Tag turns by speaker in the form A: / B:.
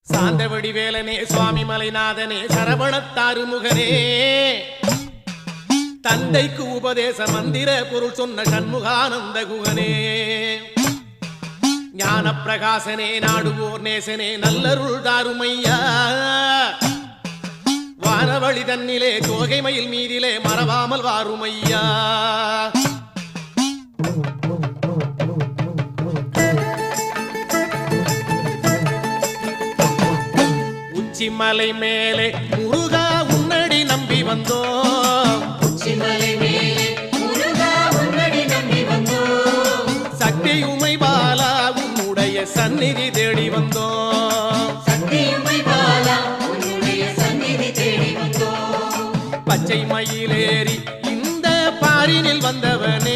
A: சாந்தவடி வேலனே சுவாமி மலைநாதனே சரவணத்தாறு முகனே தந்தைக்கு உபதேச மந்திர பொருள் சொன்ன சண்முகானந்த குகனே ஞான பிரகாசனே நாடுவோர் நேசனே நல்லருள் தாருமையா வானவழி தன்னிலே தோகை மயில் மீதிலே மறவாமல் வாருமையா உச்சிமலை மேலே முருகா உன்னடி நம்பி வந்தோம்
B: உச்சிமலை மேலே முருகா உன்னடி நம்பி வந்தோம்
A: சக்தியுமை பாலா உன்னுடைய சந்நிதி தேடி வந்தோம்
B: சக்தியுமை பாலா உன்னுடைய சந்நிதி தேடி வந்தோம்
A: பச்சை மயிலேறி இந்த பாரினில் வந்தவன்